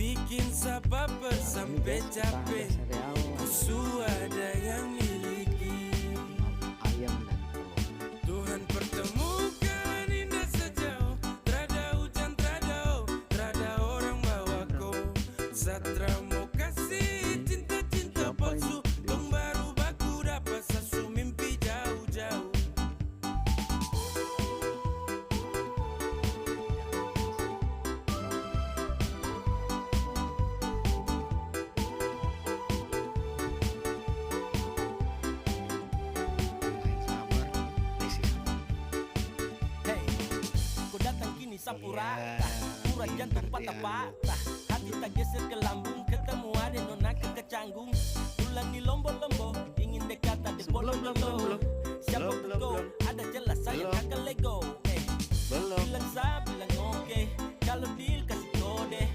bikin sabar sampai capek. Suada yang miliki ayam dan telur. Tuhan pertemukan indah sejauh. Trada hujan, trada orang bawa kau. Satra mau kasih cinta-cinta palsu. Tong baru baku dapat sasu mimpi jauh-jauh. Datang kini sapu rata, urat jantung patah-patah, hati tak geser ke lambung, ketemu ada nona ke canggung. Tulang di lombo-lombo, ingin dekat ada bolong-bolong. Siapa kau? Ada jelas saya kakak Lego. Bilang sa, bilang oke, kalau deal kasih kode.